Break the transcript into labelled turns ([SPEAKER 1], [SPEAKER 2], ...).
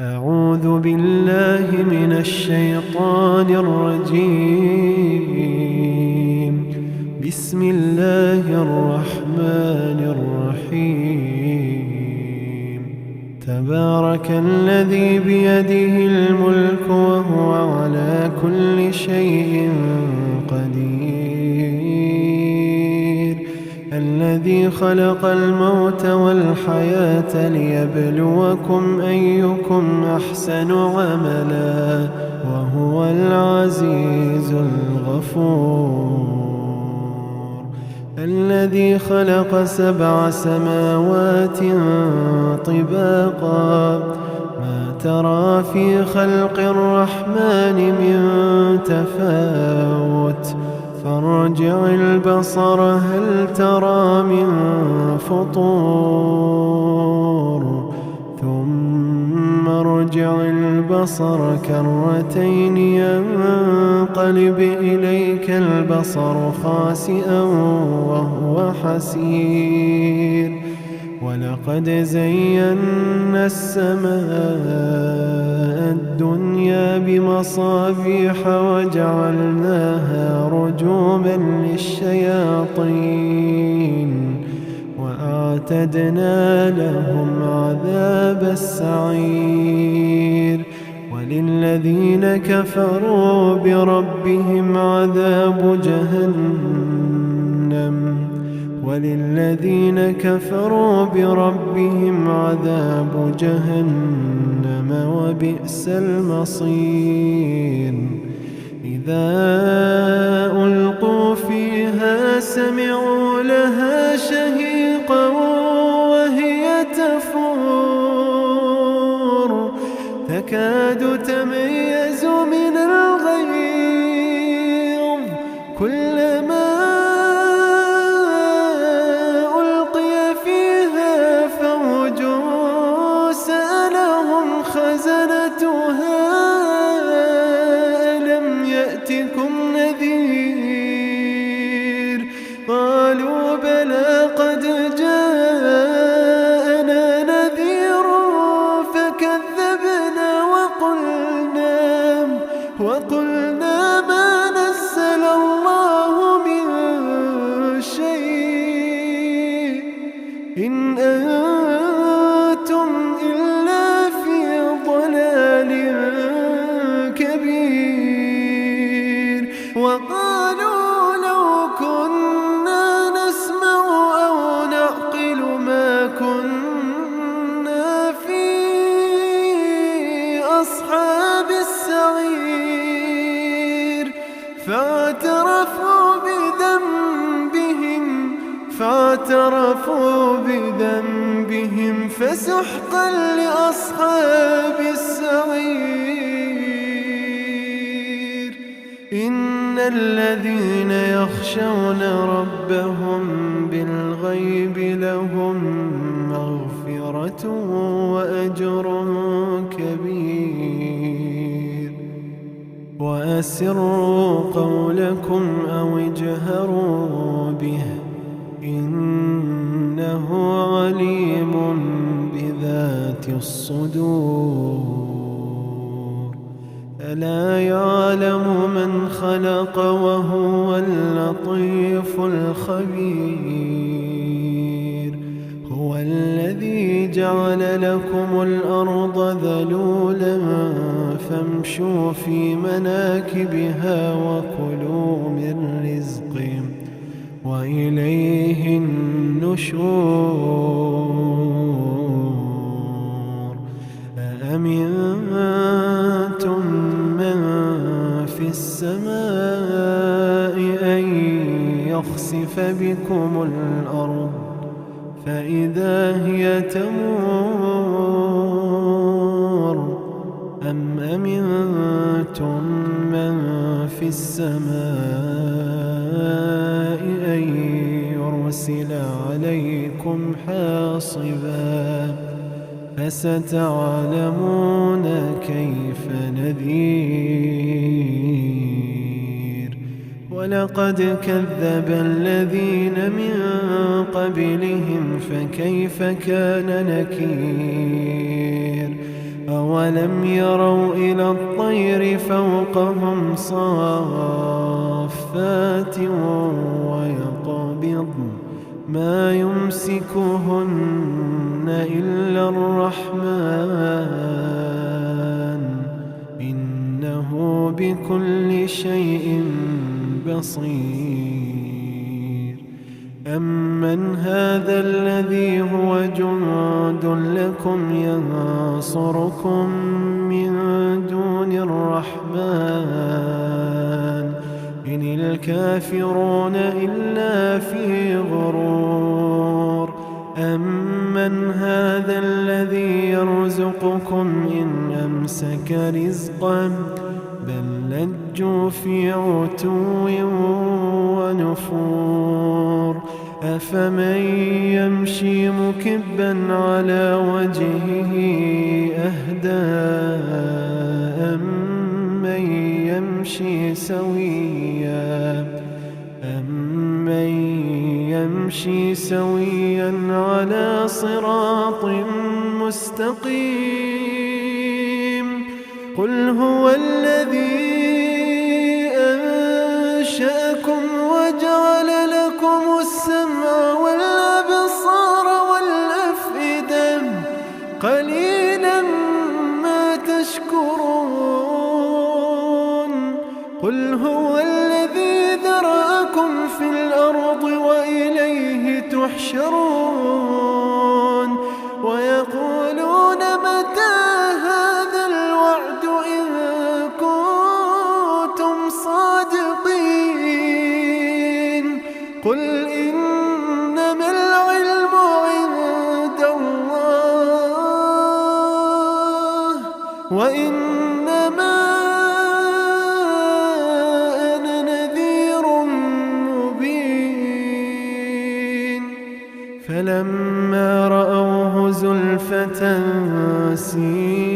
[SPEAKER 1] أعوذ بالله من الشيطان الرجيم. بسم الله الرحمن الرحيم. تبارك الذي بيده الملك وهو على كل شيء قدير. الذي خلق الموت والحياة ليبلوكم أيكم أحسن عملا وهو العزيز الغفور. الذي خلق 7 سماوات طباقا ما ترى في خلق الرحمن من تفاوت فارجع البصر هل ترى من فطور ثم ارجع البصر كرتين ينقلب إليك البصر خاسئا وهو حسير. ولقد زينا السماء الدنيا بمصابيح وجعلناها رجوما للشياطين وأعتدنا لهم عذاب السعير. وللذين كفروا بربهم عذاب جهنم وبئس المصير. إذا ألقوا فيها سمعوا لها شهيقا وهي تفور تكاد تميز من الغيظ كلما ألقي فيها فوج سألهم خزنتها ألم يأتكم نذير قالوا بلى قد جاءنا نذير فكذبنا وقلنا ما نزل الله من شيء إن أنتم إلا في ضلال كبير. وقالوا لو كنا نسمع أو نعقل ما كنا في أصحاب السعير فاعترفوا بذنبهم فسحقا لأصحاب السعير. إن الذين يخشون ربهم بالغيب لهم مغفرة وأجر كبير. وأسروا قولكم أو اجهروا به إنه عليم بذات الصدور. ألا يعلم من خلق وهو اللطيف الخبير. هو الذي جعل لكم الأرض ذلولا فامشوا في مناكبها وكلوا من رزقه وإليه النشور. أأمنتم من في السماء أن يخسف بكم الأرض فإذا هي تمور أم أمنتم من في السماء أن يرسل عليكم حاصبا فستعلمون كيف نذير. ولقد كذب الذين من قبلهم فكيف كان نكير. أولم يروا إلى الطير فوقهم صافات ويقبضن ما يمسكهن إلا الرحمن إنه بكل شيء بصير. أمن هذا الذي هو جند لكم ينصركم من دون الرحمن إن الكافرون إلا في غرور. أمن هذا الذي يرزقكم إن أمسك رزقا بل لجوا في عتو ونفور. أفمن يمشي مكبا على وجهه أهدى أمن يمشي سويا على صراط مستقيم. قل هو الذي أنشأكم وجعل لكم السمع والأبصار والأفئدة قليلا ما تشكرون. قل هو الذي ذرأكم في الأرض وإليه تحشرون. ويقولون متى هذا الوعد إن كنتم صادقين. قل إنما العلم عند الله وإنما أنا نذير مبين. فلما رأوه زلفة